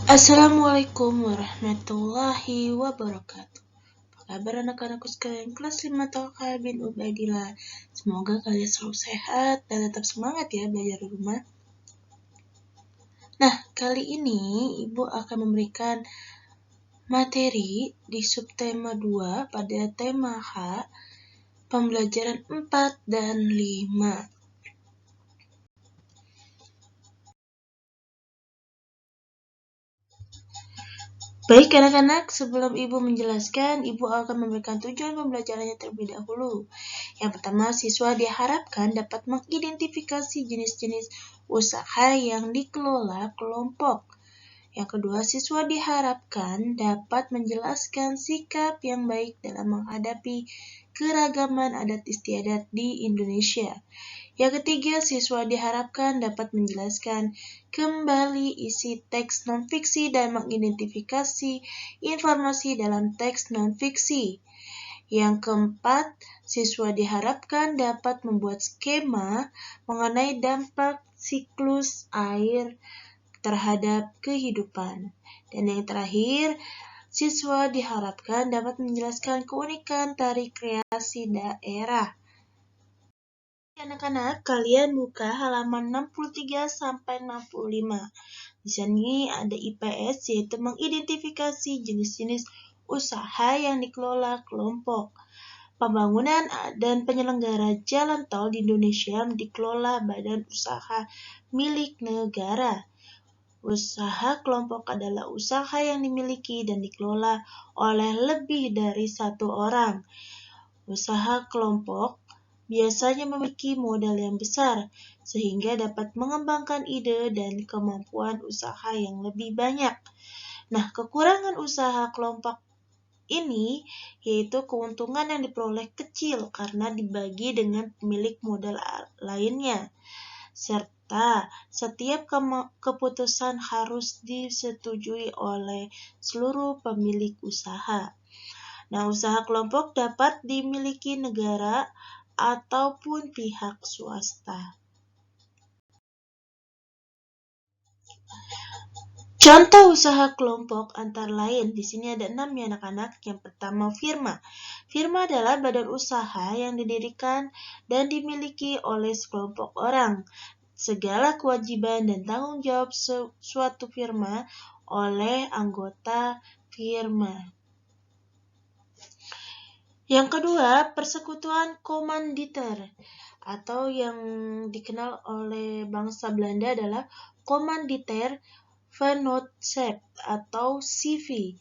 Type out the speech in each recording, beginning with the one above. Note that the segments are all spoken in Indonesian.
Assalamualaikum warahmatullahi wabarakatuh. Apa kabar anak-anakku sekalian kelas 5 Tolka bin Ubaidillah. Semoga kalian selalu sehat dan tetap semangat ya belajar di rumah. Nah, kali ini Ibu akan memberikan materi di subtema 2 pada tema H, pembelajaran 4 dan 5. Baik anak-anak, sebelum Ibu menjelaskan, Ibu akan memberikan tujuan pembelajarannya terlebih dahulu. Yang pertama, siswa diharapkan dapat mengidentifikasi jenis-jenis usaha yang dikelola kelompok. Yang kedua, siswa diharapkan dapat menjelaskan sikap yang baik dalam menghadapi keragaman adat istiadat di Indonesia. Yang ketiga, siswa diharapkan dapat menjelaskan kembali isi teks non-fiksi dan mengidentifikasi informasi dalam teks non-fiksi. Yang keempat, siswa diharapkan dapat membuat skema mengenai dampak siklus air terhadap kehidupan. Dan yang terakhir, siswa diharapkan dapat menjelaskan keunikan tari kreasi daerah. Anak-anak, kalian buka halaman 63 sampai 65. Di sini ada IPS, yaitu mengidentifikasi jenis-jenis usaha yang dikelola kelompok. Pembangunan dan penyelenggara jalan tol di Indonesia dikelola badan usaha milik negara. Usaha kelompok adalah usaha yang dimiliki dan dikelola oleh lebih dari satu orang. Usaha kelompok biasanya memiliki modal yang besar, sehingga dapat mengembangkan ide dan kemampuan usaha yang lebih banyak. Nah, kekurangan usaha kelompok ini yaitu keuntungan yang diperoleh kecil karena dibagi dengan pemilik modal lainnya, serta setiap keputusan harus disetujui oleh seluruh pemilik usaha. Nah, usaha kelompok dapat dimiliki negara ataupun pihak swasta. Contoh usaha kelompok antara lain, di sini ada 6 ya anak-anak. Yang pertama, firma. Firma adalah badan usaha yang didirikan dan dimiliki oleh sekelompok orang. Segala kewajiban dan tanggung jawab suatu firma oleh anggota firma. Yang kedua, persekutuan komanditer atau yang dikenal oleh bangsa Belanda adalah Komanditer Vennootschap atau CV.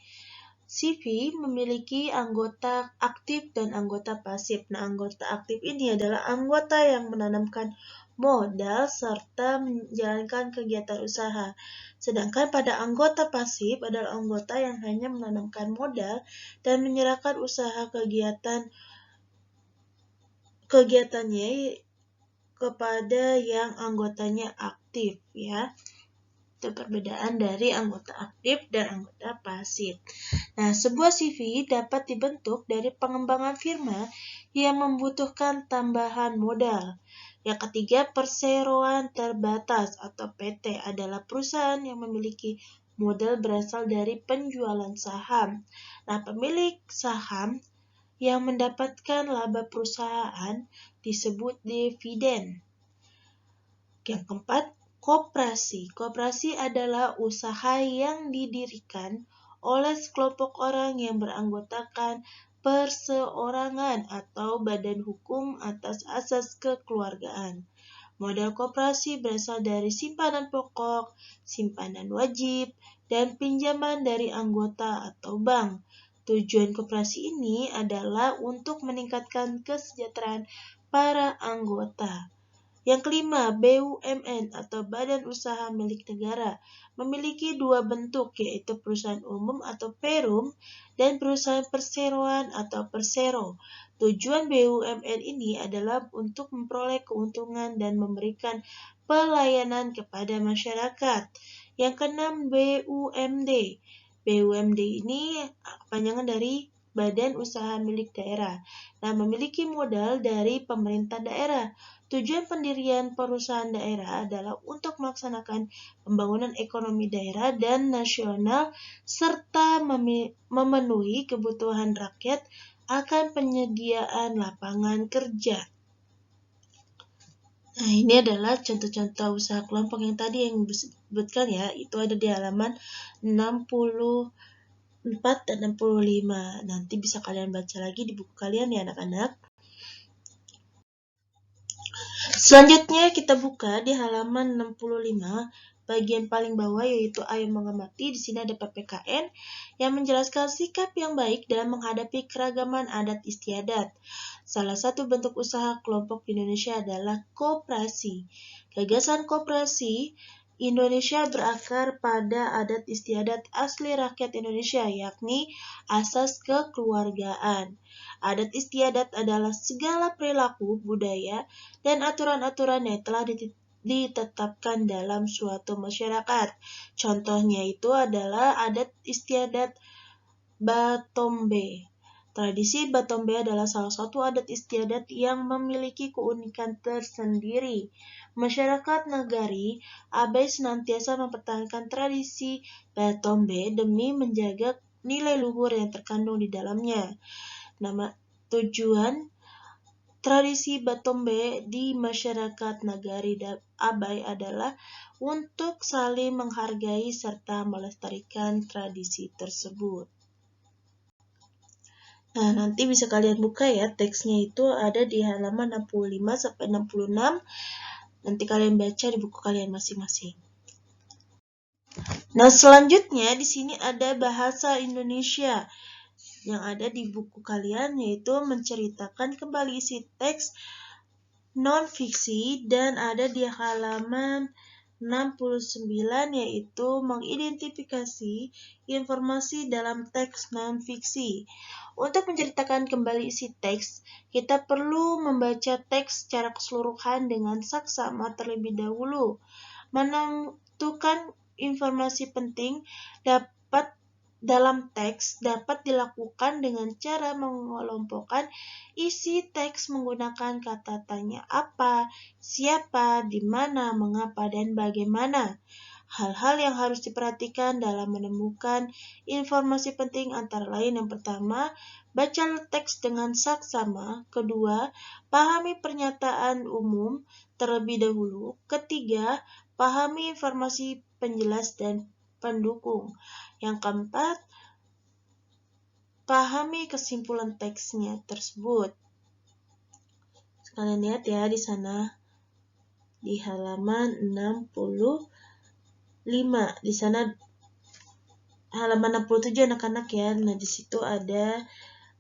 CV memiliki anggota aktif dan anggota pasif. Nah, anggota aktif ini adalah anggota yang menanamkan modal serta menjalankan kegiatan usaha. Sedangkan pada anggota pasif adalah anggota yang hanya menanamkan modal dan menyerahkan usaha kegiatannya kepada yang anggotanya aktif ya. Itu perbedaan dari anggota aktif dan anggota pasif. Nah, sebuah CV dapat dibentuk dari pengembangan firma yang membutuhkan tambahan modal. Yang ketiga, perseroan terbatas atau PT adalah perusahaan yang memiliki modal berasal dari penjualan saham. Nah, pemilik saham yang mendapatkan laba perusahaan disebut dividen. Yang keempat, koperasi. Koperasi adalah usaha yang didirikan oleh sekelompok orang yang beranggotakan perseorangan atau badan hukum atas asas kekeluargaan. Modal koperasi berasal dari simpanan pokok, simpanan wajib, dan pinjaman dari anggota atau bank. Tujuan koperasi ini adalah untuk meningkatkan kesejahteraan para anggota. Yang kelima, BUMN atau Badan Usaha Milik Negara memiliki dua bentuk, yaitu perusahaan umum atau Perum dan perusahaan perseroan atau Persero. Tujuan BUMN ini adalah untuk memperoleh keuntungan dan memberikan pelayanan kepada masyarakat. Yang keenam, BUMD. BUMD ini kepanjangan dari badan usaha milik daerah. Nah, memiliki modal dari pemerintah daerah. Tujuan pendirian perusahaan daerah adalah untuk melaksanakan pembangunan ekonomi daerah dan nasional serta memenuhi kebutuhan rakyat akan penyediaan lapangan kerja. Nah, ini adalah contoh-contoh usaha kelompok yang tadi yang disebutkan ya, itu ada di halaman 64 dan 65. Nanti bisa kalian baca lagi di buku kalian ya anak-anak. Selanjutnya kita buka di halaman 65, bagian paling bawah yaitu ayo mengamati. Di sini ada PPKN yang menjelaskan sikap yang baik dalam menghadapi keragaman adat istiadat. Salah satu bentuk usaha kelompok di Indonesia adalah koperasi. Gagasan koperasi Indonesia berakar pada adat istiadat asli rakyat Indonesia, yakni asas kekeluargaan. Adat istiadat adalah segala perilaku, budaya, dan aturan-aturan yang telah ditetapkan dalam suatu masyarakat. Contohnya itu adalah adat istiadat Batombe. Tradisi Batombe adalah salah satu adat istiadat yang memiliki keunikan tersendiri. Masyarakat Nagari Abai senantiasa mempertahankan tradisi Batombe demi menjaga nilai luhur yang terkandung di dalamnya. Tujuan tradisi Batombe di masyarakat Nagari Abai adalah untuk saling menghargai serta melestarikan tradisi tersebut. Nah, nanti bisa kalian buka ya, teksnya itu ada di halaman 65 sampai 66. Nanti kalian baca di buku kalian masing-masing. Nah, selanjutnya di sini ada bahasa Indonesia yang ada di buku kalian, yaitu menceritakan kembali isi teks non-fiksi, dan ada di halaman 69, yaitu mengidentifikasi informasi dalam teks non-fiksi. Untuk menceritakan kembali isi teks, kita perlu membaca teks secara keseluruhan dengan saksama terlebih dahulu. Menentukan informasi penting dalam teks dapat dilakukan dengan cara mengelompokkan isi teks menggunakan kata tanya apa, siapa, di mana, mengapa, dan bagaimana. Hal-hal yang harus diperhatikan dalam menemukan informasi penting antara lain: yang pertama, baca teks dengan saksama. Kedua, pahami pernyataan umum terlebih dahulu. Ketiga, pahami informasi penjelas dan pendukung. Yang keempat, pahami kesimpulan teksnya tersebut. Kalian lihat ya di sana di halaman 65. Di sana halaman 67 anak-anak ya. Nah, di situ ada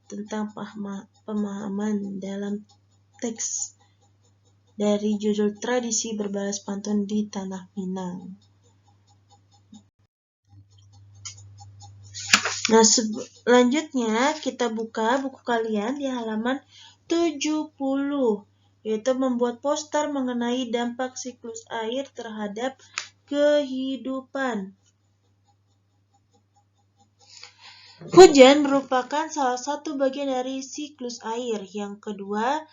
tentang pemahaman dalam teks dari judul Tradisi Berbalas Pantun di Tanah Minang. Nah, selanjutnya kita buka buku kalian di halaman 70, yaitu membuat poster mengenai dampak siklus air terhadap kehidupan. Hujan merupakan salah satu bagian dari siklus air. Yang kedua,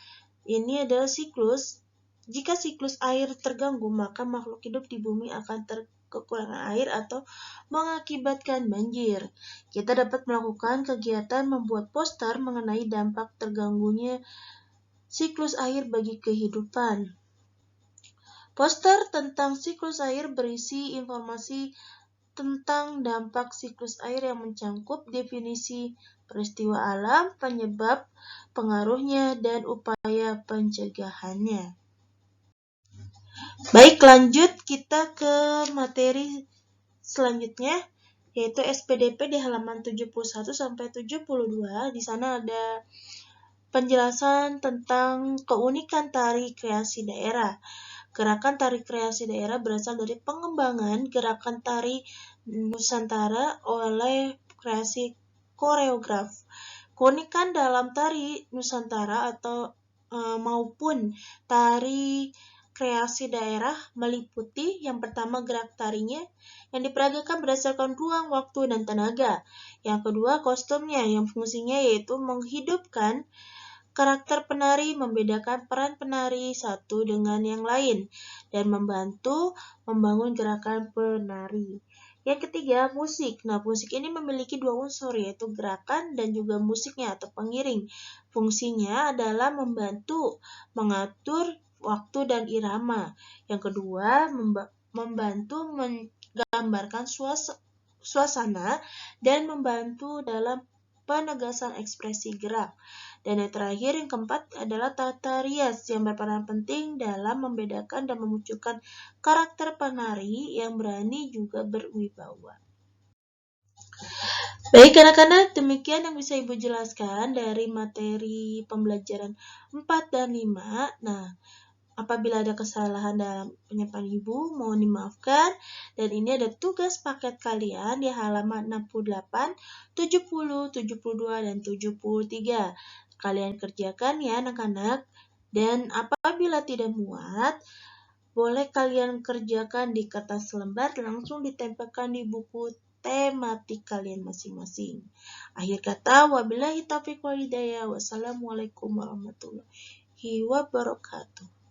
ini adalah siklus. Jika siklus air terganggu, maka makhluk hidup di bumi akan kekurangan air atau mengakibatkan banjir. Kita dapat melakukan kegiatan membuat poster mengenai dampak terganggunya siklus air bagi kehidupan. Poster tentang siklus air berisi informasi tentang dampak siklus air yang mencangkup definisi peristiwa alam, penyebab, pengaruhnya, dan upaya pencegahannya. Baik, lanjut kita ke materi selanjutnya, yaitu SPDP di halaman 71 sampai 72. Di sana ada penjelasan tentang keunikan tari kreasi daerah. Gerakan tari kreasi daerah berasal dari pengembangan gerakan tari Nusantara oleh kreasi koreograf. Keunikan dalam tari Nusantara maupun tari kreasi daerah meliputi yang pertama gerak tarinya yang diperagakan berdasarkan ruang, waktu, dan tenaga. Yang kedua kostumnya yang fungsinya yaitu menghidupkan karakter penari, membedakan peran penari satu dengan yang lain, dan membantu membangun gerakan penari. Yang ketiga, musik. Nah, musik ini memiliki dua unsur, yaitu gerakan dan juga musiknya atau pengiring. Fungsinya adalah membantu mengatur waktu dan irama. Yang kedua, membantu menggambarkan suasana dan membantu dalam penegasan ekspresi gerak. Dan yang terakhir, yang keempat adalah tata rias yang berperan penting dalam membedakan dan memunculkan karakter penari yang berani juga berwibawa. Baik anak-anak, demikian yang bisa Ibu jelaskan dari materi pembelajaran 4 dan 5. Nah, apabila ada kesalahan dalam penyampaian Ibu, mohon dimaafkan. Dan ini ada tugas paket kalian di halaman 68, 70, 72, dan 73. Kalian kerjakan ya anak-anak. Dan apabila tidak muat, boleh kalian kerjakan di kertas lembar langsung ditempelkan di buku tematik kalian masing-masing. Akhir kata, wabillahi taufiq wal hidayah. Wassalamualaikum warahmatullahi wabarakatuh.